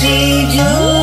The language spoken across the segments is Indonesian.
tidur.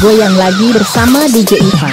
Goyang lagi bersama DJ Ivan.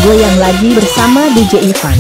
Goyang lagi bersama DJ Ivan.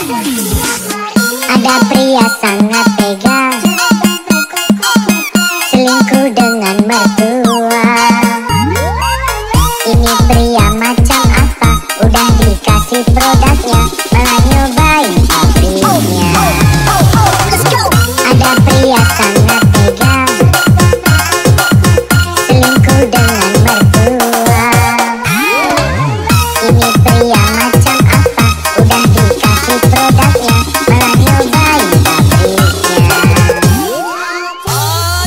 Ada pria sangat tega, selingkuh dengan mertua. Ini pria macam apa? Udah dikasih produknya, malah nyobain pabriknya. Ada pria sangat tega, selingkuh dengan mertua. Ini pria macam apa? Udah dikasih produknya, malah nyobain pabriknya.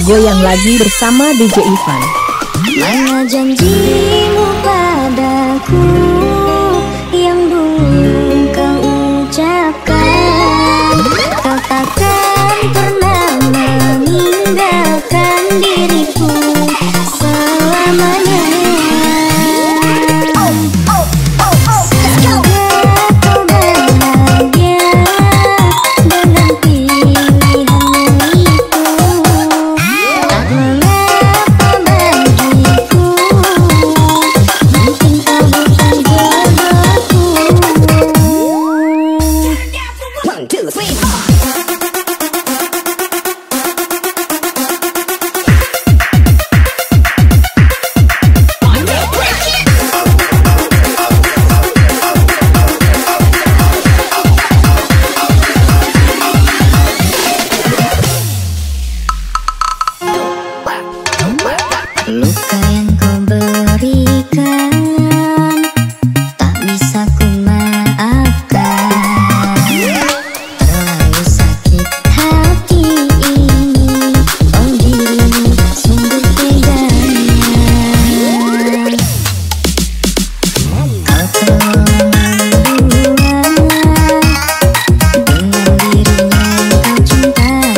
Goyang lagi bersama DJ Ivan. Mana janjimu padaku yang dulu kau ucapkan? Kau takkan pernah meninggalkan diriku selamanya. Semoga kau bahagia dengan pilihanmu itu. Tak mengapa bagiku, mungkin kau bukan jodohku. One, two, three, four. Luka yang kau berikan tak bisa ku maafkan. Terlalu sakit hati ini, oh dirimu sungguh teganya. Kau telah mendua dengan dirinya yang kau cintai.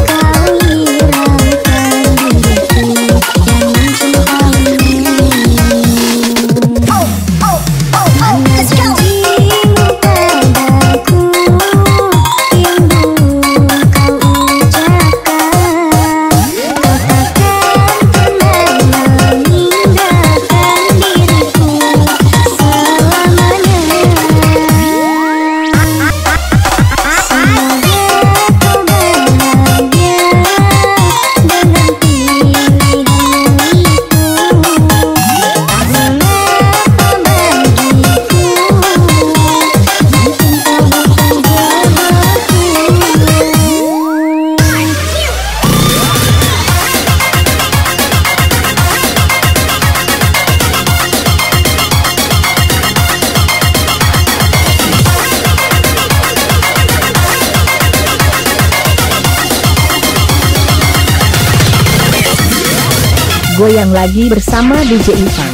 Kau hiraukan diriku yang mencintaimu. Mana janjimu padaku yang dulu kau ucapkan? Kau takkan pernah meninggalkan diriku selamanya. Semoga kau bahagia dengan pilihanmu itu. Tak mengapa bagiku, mungkin kau bukan jodohku. Goyang lagi bersama DJ Ivan.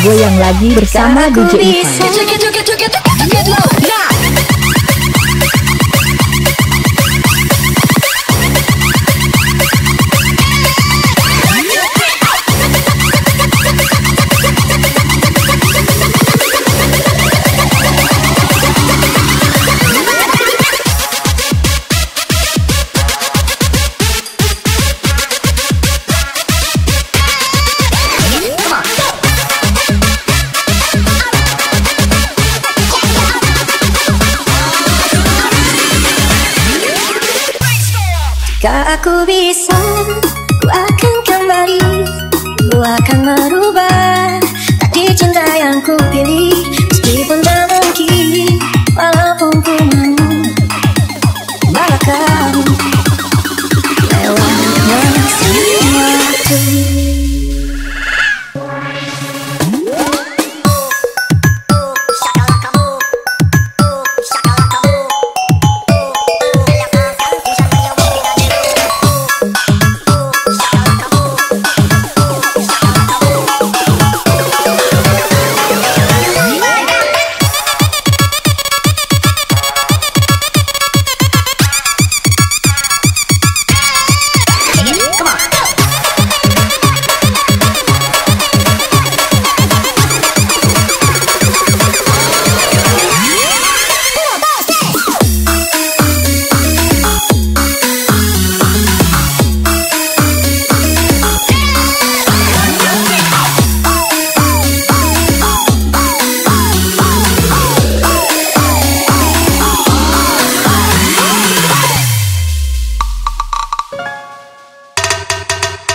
Goyang lagi bersama DJ Ivan. Jika aku bisa, ku akan kembali, ku akan merubah tadi cinta yang ku pilih. Meskipun tak mungkin, walaupun ku mau bawa kamu lewat semua waktu.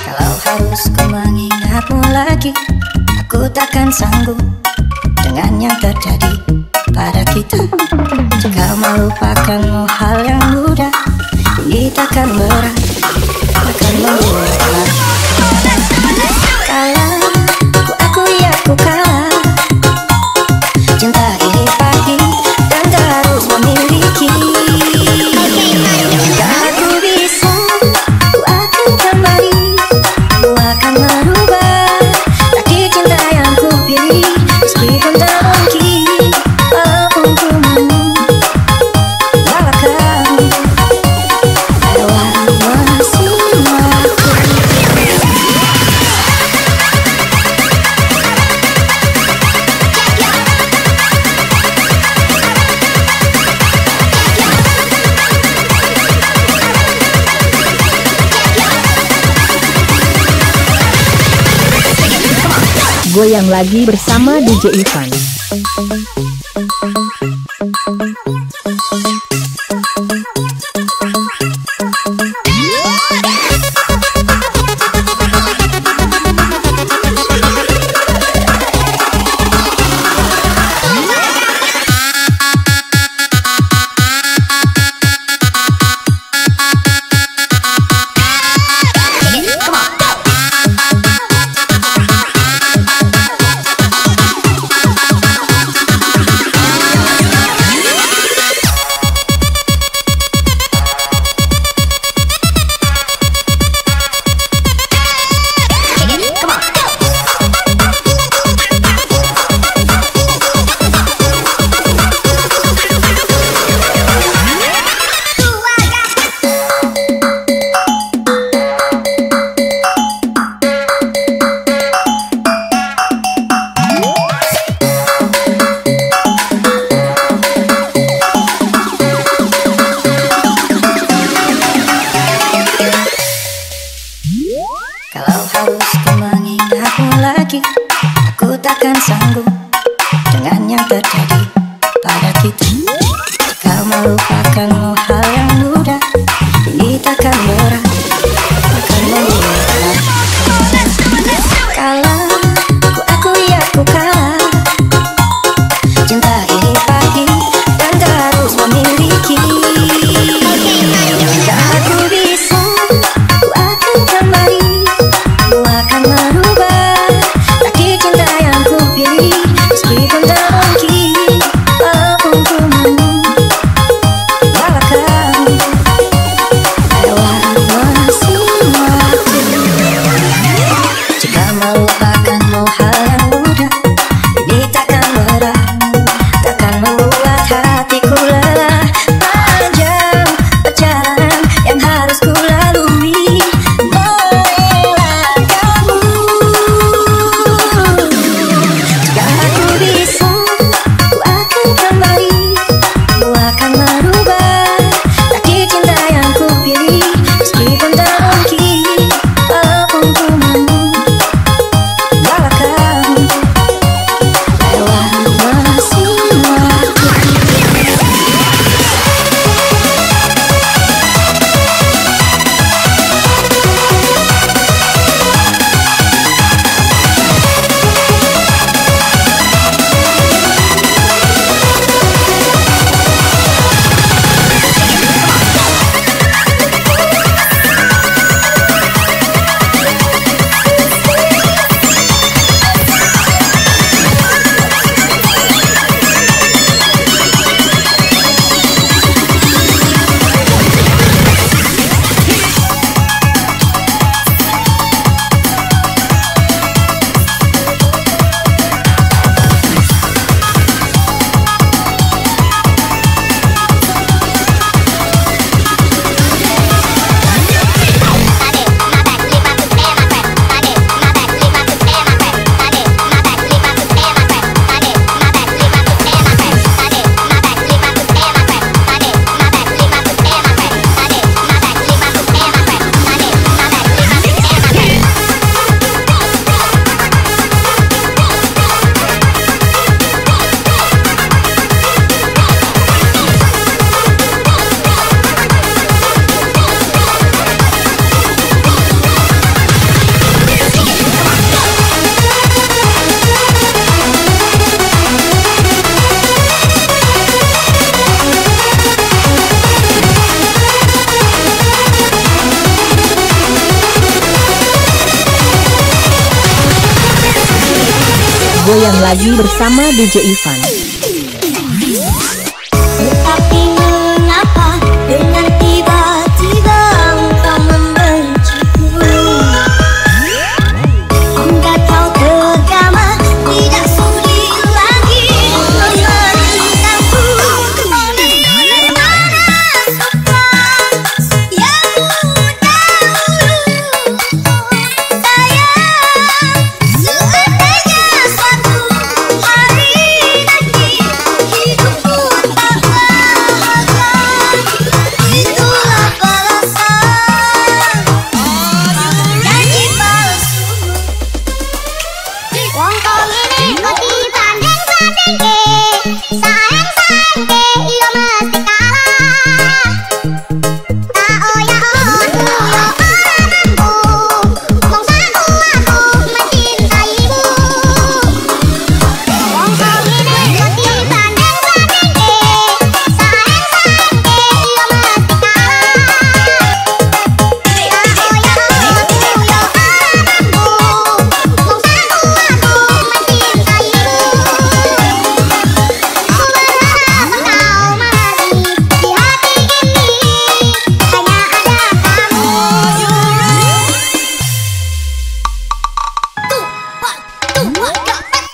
Kalau harus ku mengingatmu lagi, aku takkan sanggup dengan yang terjadi pada kita. Jika melupakanmu hal yang mudah, ini takkan berat, takkan membuat kalah. Ku akui aku kalah, cinta ini pagi dan terus memiliki. Jika aku bisa, ku akan kembali, ku akan merubah tadi cinta yang ku pilih. Meskipun tak mungkin, walaupun ku mau bawa kamu lewat semua waktu. Goyang lagi bersama DJ Ivan. lagi bersama DJ Ivan. Tetapi mengapa dengan tiba-tiba engkau membenciku? Enggak kau tergama, tidak sudi lagi memandangku. Oleh mana suka yang dahulu sayang, seandainya suatu hari nanti hidupku tak bahagia, itulah balasan janji palsu. Wong kong ini kok dibanding-bandingke, sayang-sayangke iyo mesti kalah. Tak oyak-oyak yo anakku, mong saku aku mencintaimu. Wong kong ini kok dibanding-bandingke, sayang-sayangke iyo mesti kalah. Tak oyak-oyak yo anakku, mong saku aku mencintaimu. Ku berharap engkau mati di hati ini, hanya ada kamu.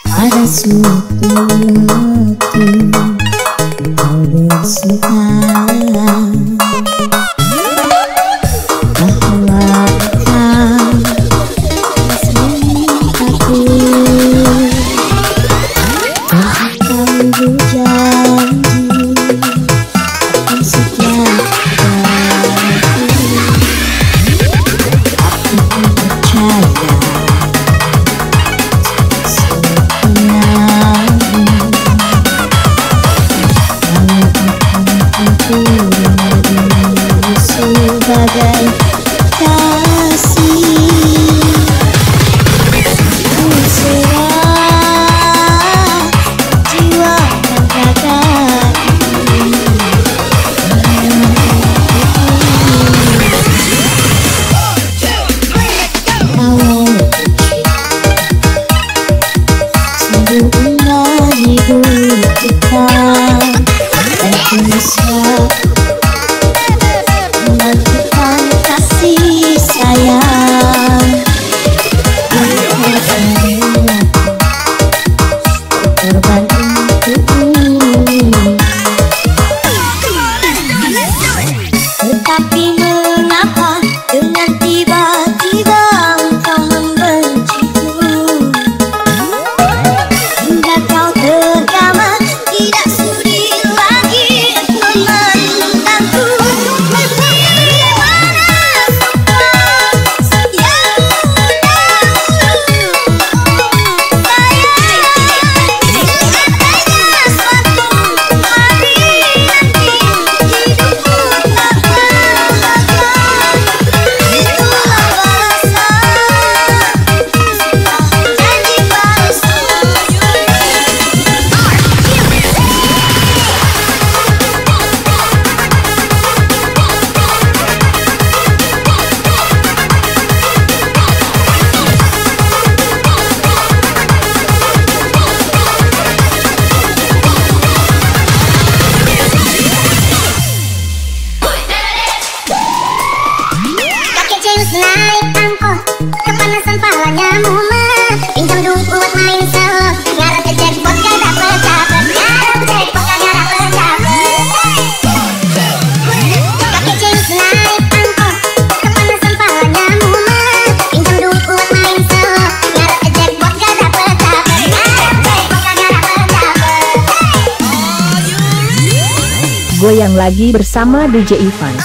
Pada suatu waktu kau bersuara bahwa kau cintaku, dan kau berjanji akan setia padaku. Aku percaya sebagai kasih serah jiwa dan raga sungguh indah hidup kita, dan ku bisa melakukan kasih sayang. Korban untukmu, Tetapi mengapa dengan tiba-tiba engkau membenciku? Hingga kau tergama, tidak sudi lagi memandangku. Di mana suka yang dahulu sayang, seandainya suatu hari nanti hidupku tak bahagia, itulah balasan janji palsu. Kakek Zeus naik angkot, kepanasan palanya mumet, pinjam duit buat main selot, ngarep ke jackpot gak dapet-dapet, ngarep jackpot gak dapet-dapet. Kakek Zeus naik angkot, kepanasan palanya mumet, pinjam duit buat main selot, ngarep ke jackpot gak dapet-dapet, ngarep jackpot gak dapet-dapet. Goyang lagi bersama DJ Ivan.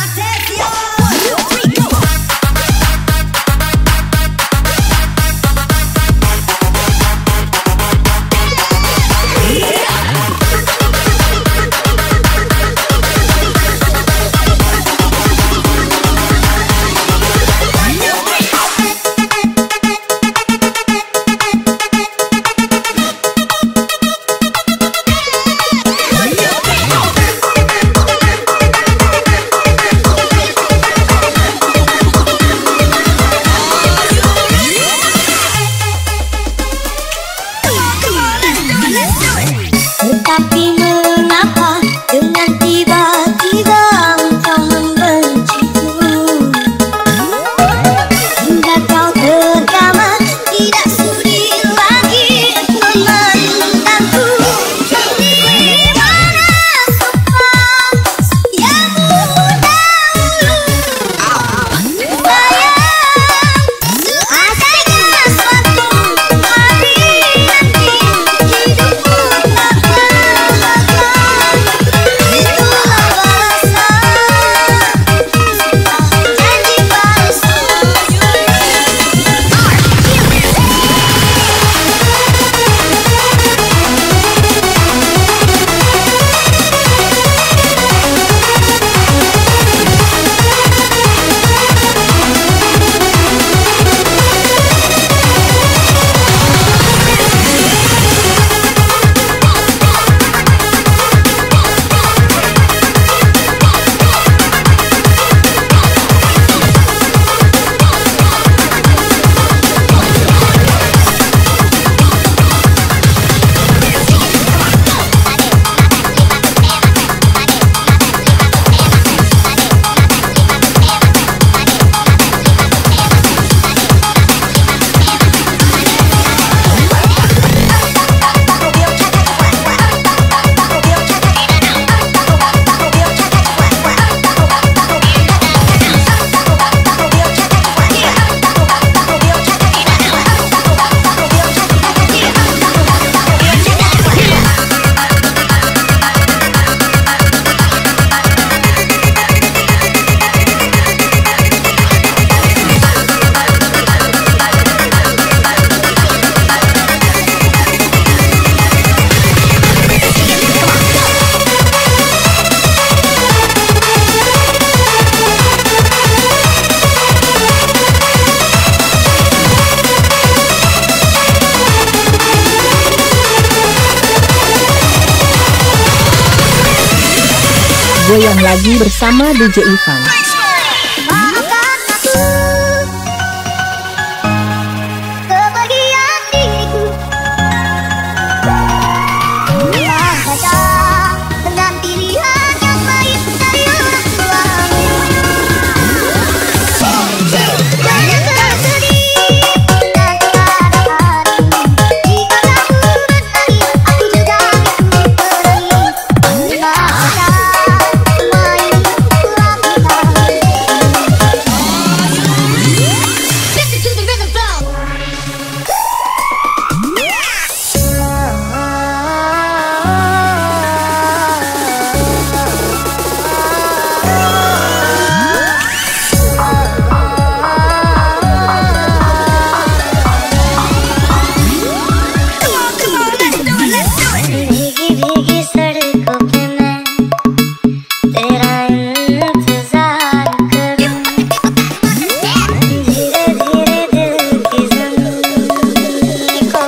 Goyang lagi bersama DJ Ivan. Kebahagiaan diriku telah datang dengan pilihan yang baik dari orang tuamu. Jangan tersedih dan tak ada hari jika kamu bernyanyi, aku juga ikut bernyanyi. Telah datang main pulang kita. Listen to the rhythm flow. भीगी भीगी सड़कों पे मैं तेरा इंतजार करूं, धीरे धीरे दिल की ज़मीं को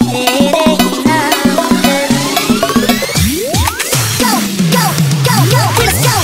तेरे ही नाम करूं। Go, go, go, go, let's go.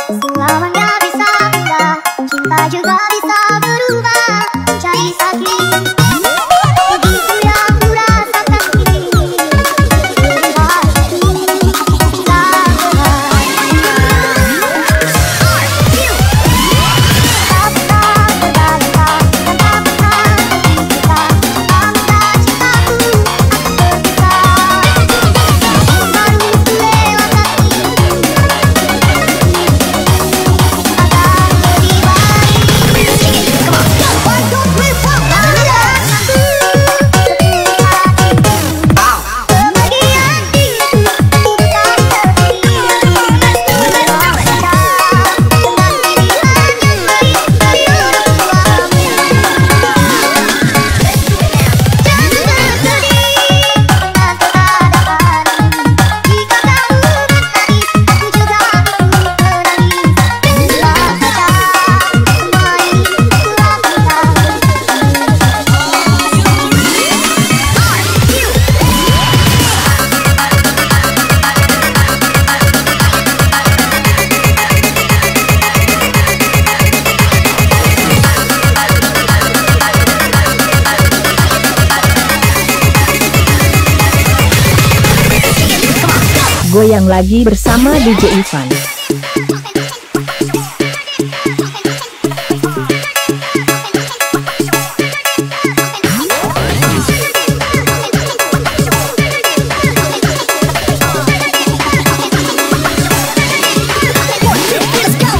Selamanya bisa indah, cinta juga bisa berubah jadi sakit. Begitu yang kurasakan kini, Goyang lagi bersama DJ Ivan. go.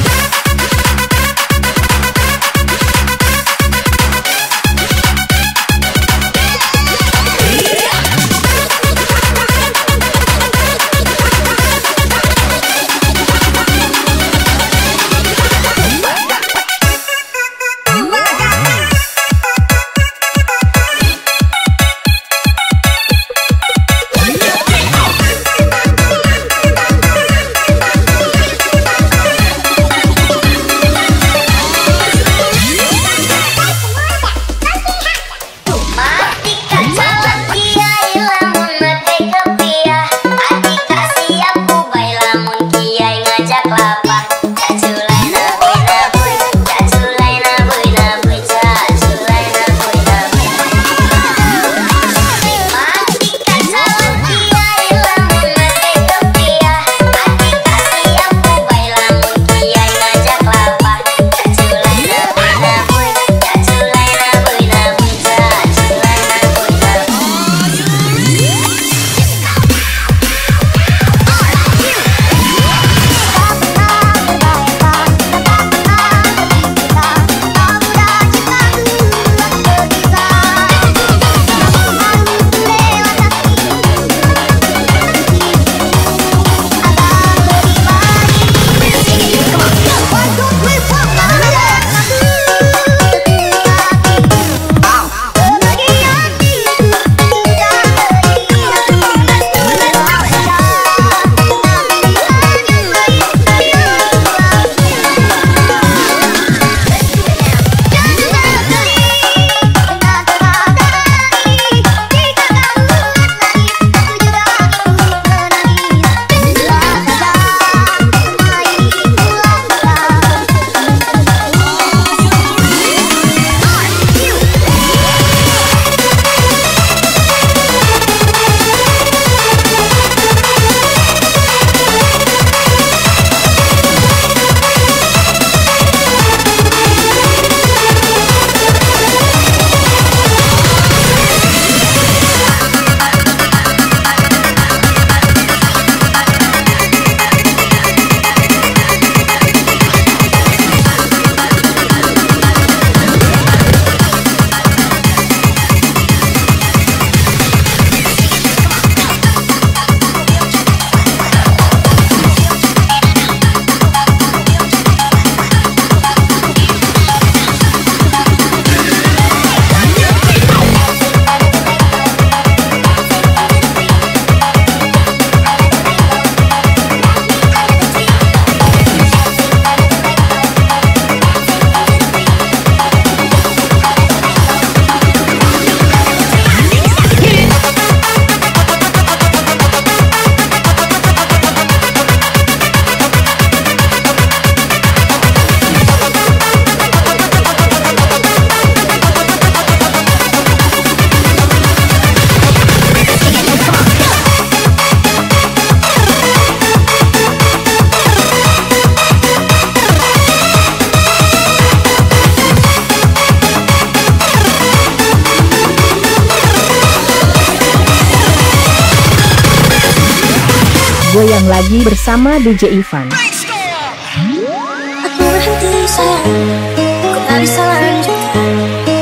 Goyang lagi bersama DJ Ivan. Aku berhenti sayang, ku tak bisa lanjutkan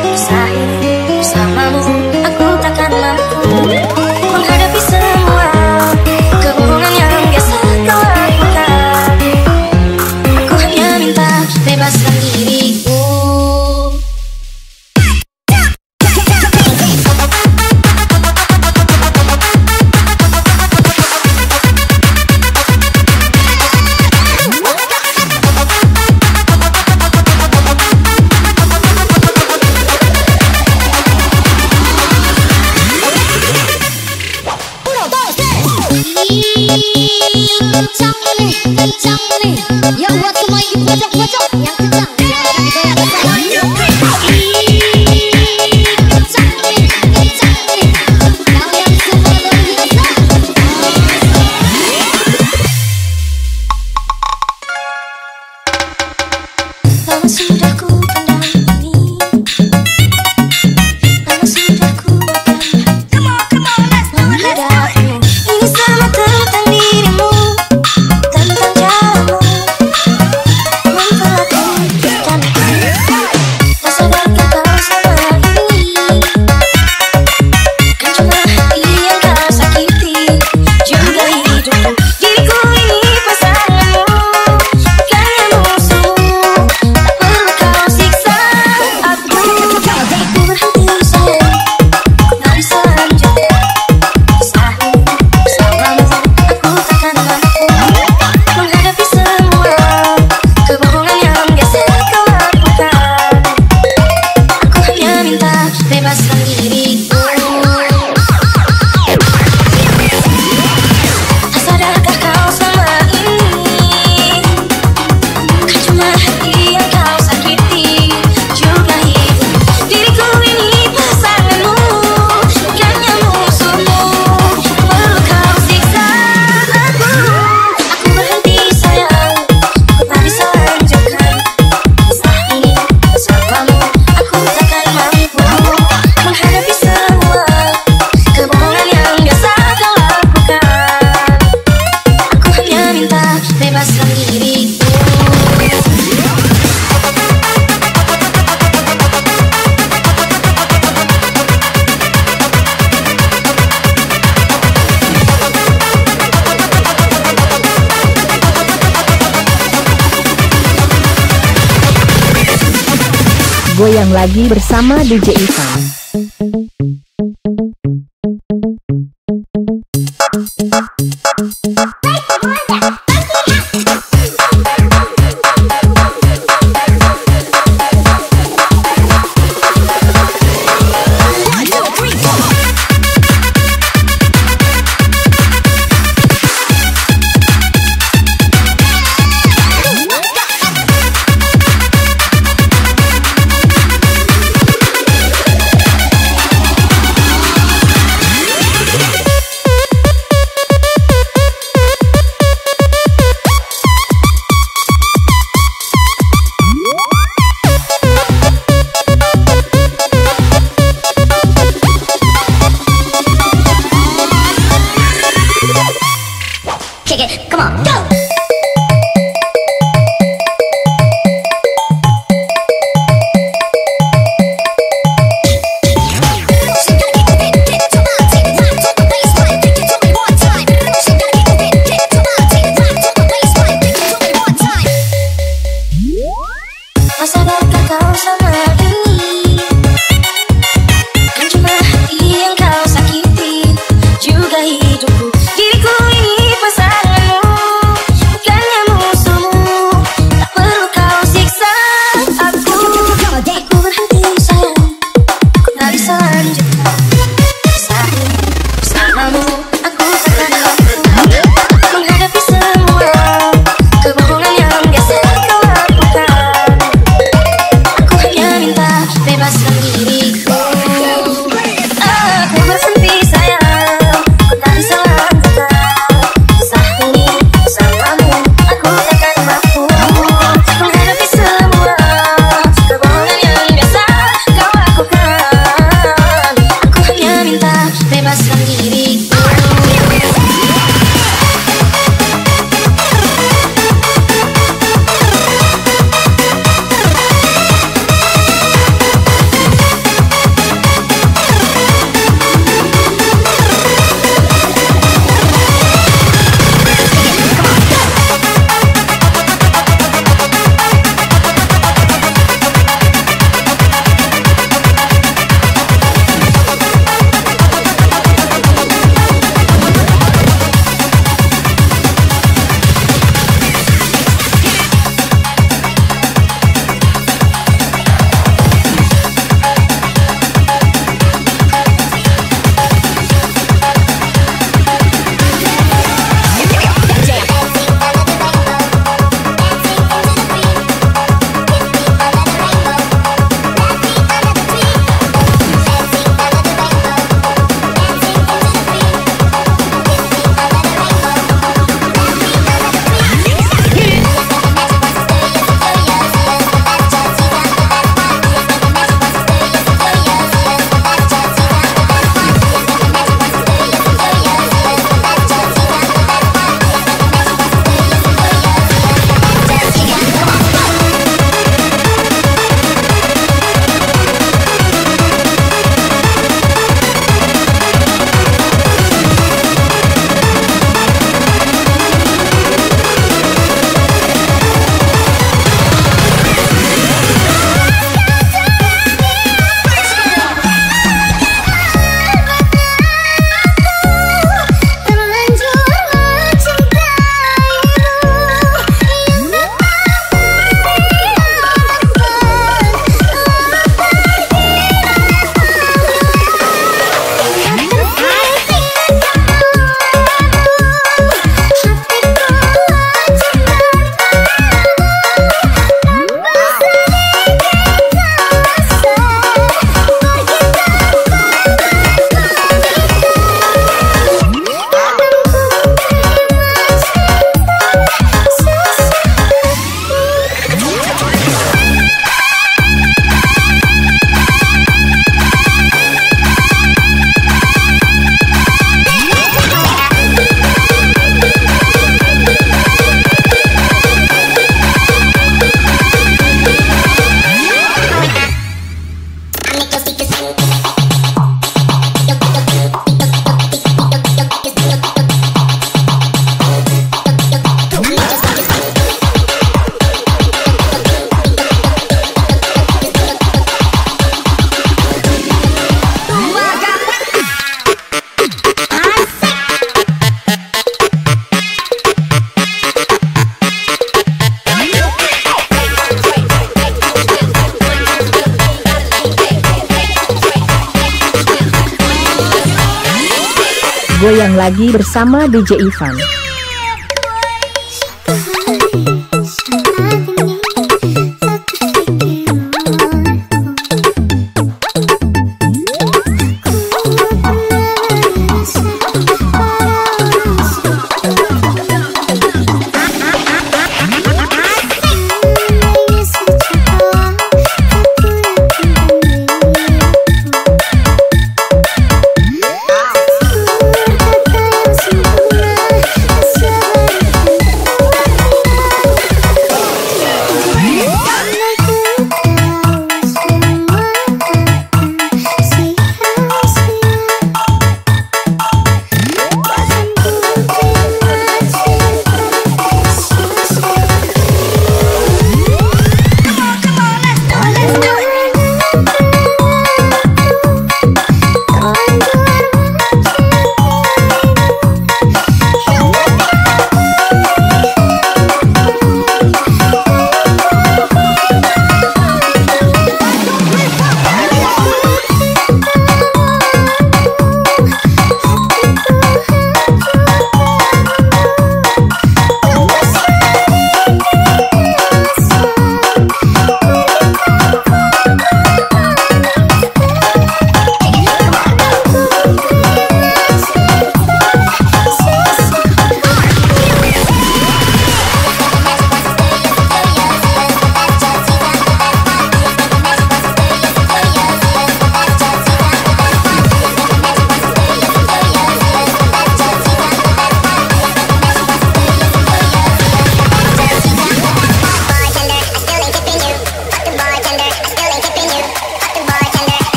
kisah ini bersamamu. Aku takkan mampu menghadapi semua kebohongan yang biasa kau lakukan. Aku hanya minta bebaskan diriku. Kencang nih, ya buat semua ibu pojok-pojok yang kencang. Kencang nih, kalian semua luar biasa. Lama sudah ku pendam ini, lama sudah ku menghadapimu. Ini semua tentang dirimu, tentang caramu memperlakukan aku. Tak sadarkah kau selama ini kan cuma hati yang kau sakiti, juga hidupku. Diriku ini pasanganmu, bukannya musuhmu. Tak perlu kau siksa aku. Aku berhenti sayang, ku tak bisa lanjutkan kisah ini bersamamu. Aku takkan mampu menghadapi semua kebohongan yang biasa kau lakukan. Aku hanya minta bebaskan diriku. Tak sadarkah kau selama ini kan cuma hati yang kau sakiti, juga hidup. Diriku ini pasanganmu, bukannya musuhmu. Perlu kau siksa aku. Aku berhenti sayang, ku tak bisa lanjutkan kisah ini bersamamu. Aku takkan mampu menghadapi semua kebohongan yang biasa kau lakukan. Aku hanya minta bebaskan diriku. Goyang lagi bersama DJ Ivan. Goyang lagi bersama DJ Ivan.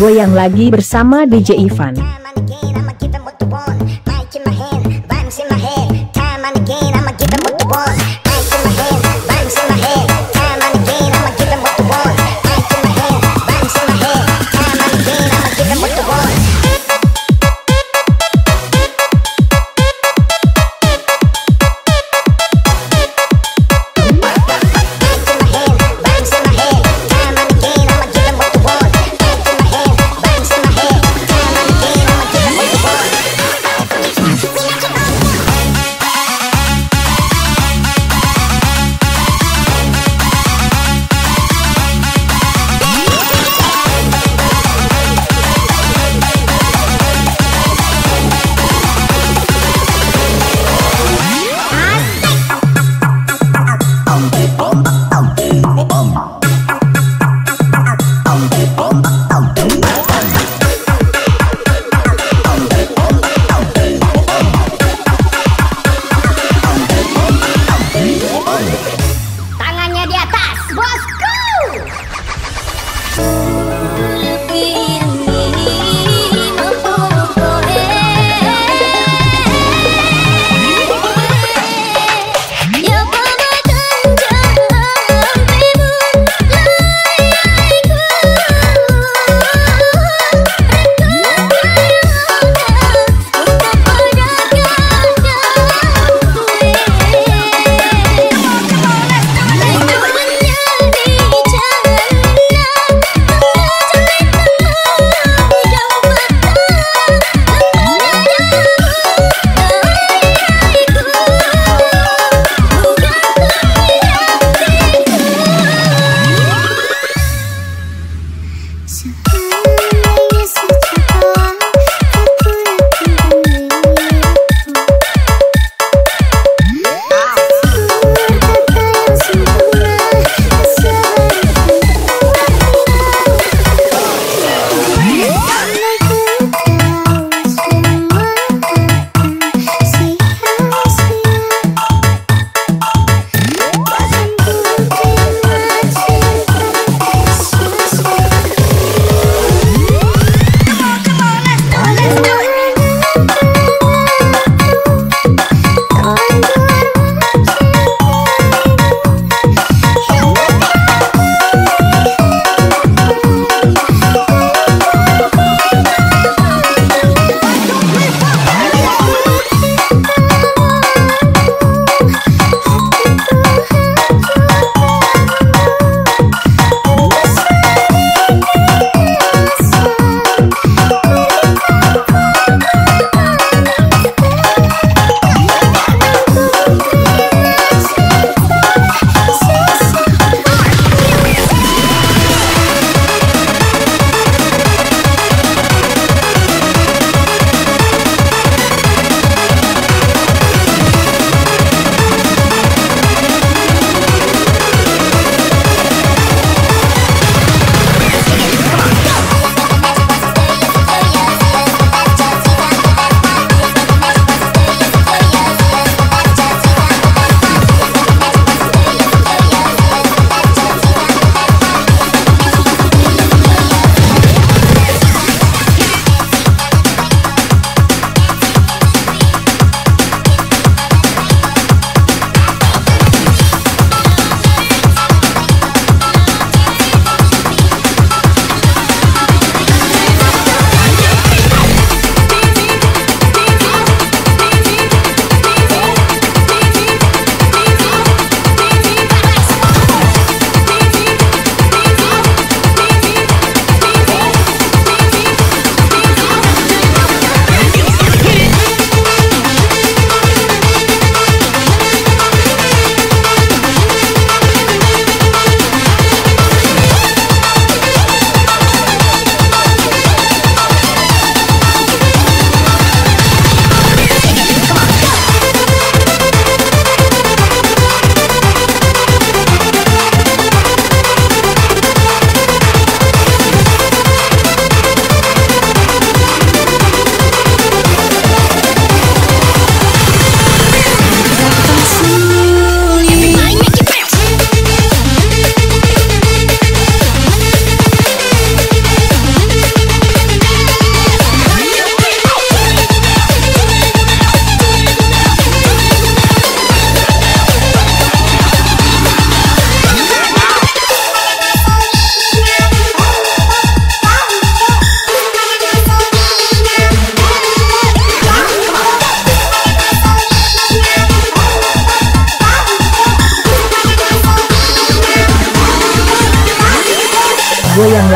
Goyang lagi bersama DJ Ivan.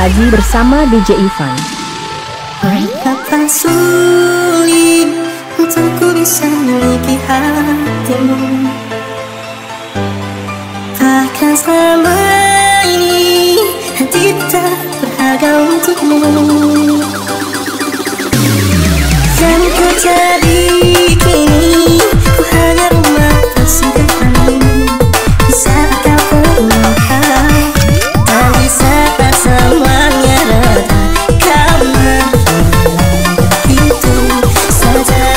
lagi bersama DJ Ivan. Betapa sulit untukku bisa memiliki hatimu, bahkan selama ini hati tak berharga untukmu. Yang terjadi kini ku hanya rumah persinggahan di saat kau terluka dan di saat semuanya reda kau menghilang begitu saja.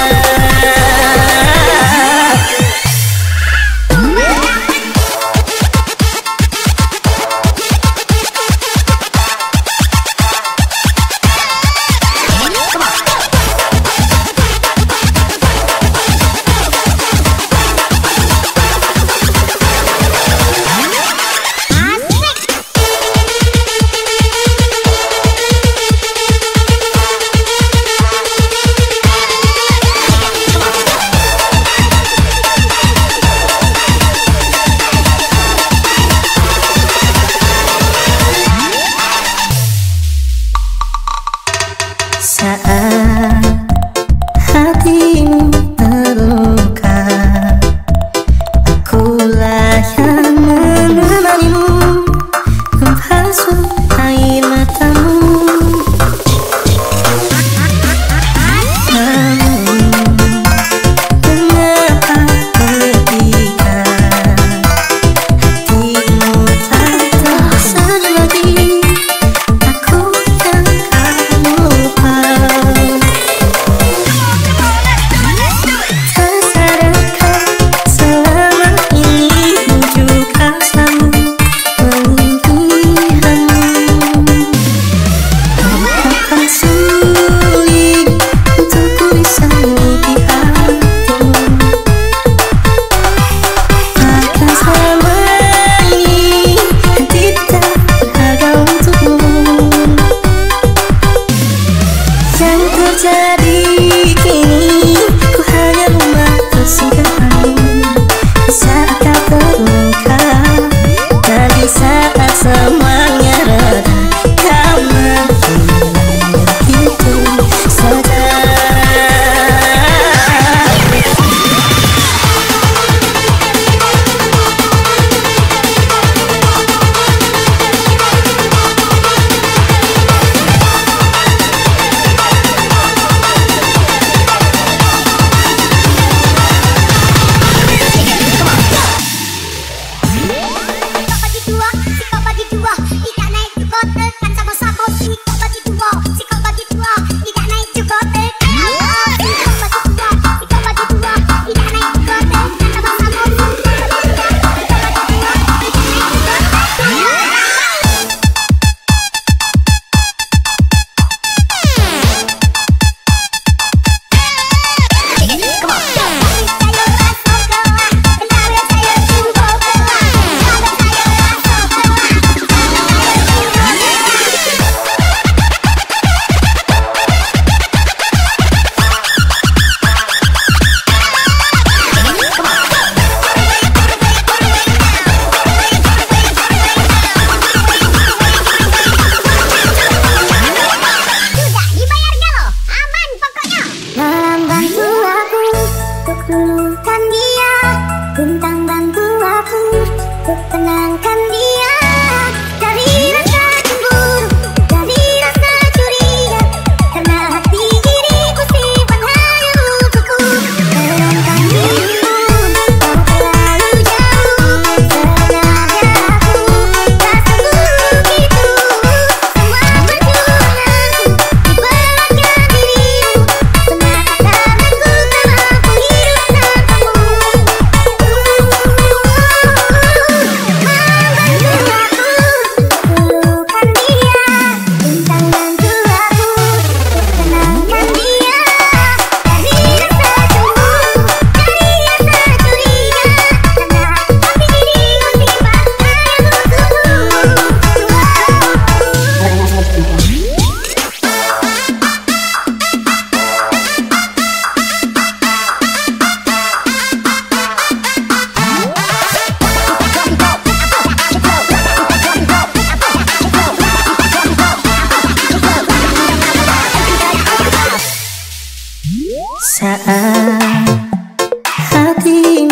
Saat hatimu terluka, akulah yang menemanimu, membasuh air matamu. Namun, mengapa ketika hatimu tak tersenyum lagi, aku yang kau lupa. Tersadarkah selama ini ku juga selalu menginginkanmu? Betapa sulit untukku bisa memiliki hatimu, bahkan selama ini hati tak berharga untukmu. Yang terjadi kini ku hanya rumah persinggahan di saat kau terluka dan di saat semuanya reda kau menghilang begitu saja. Sikap bagi dua, tidak naik juga tekan sama-sama. Sikap bagi dua, tidak naik juga tekan. Sikap bagi dua, tidak naik juga tekan sama-sama. Sudah dibayarnya loh, aman pokoknya. Malam bantu aku untuk luluhkan dia, bintang bantu aku untuk tenangkan dia dari rasa cemburu, dari rasa curiga, karena hati ini ku simpan hanya untukku. Tenangkan dirimu, kau terlalu jauh, sebenarnya aku tak sanggup begitu. Semua perjuanganku diberikan dirimu, semata karena ku tak mampu hidup tanpamu. Saat hati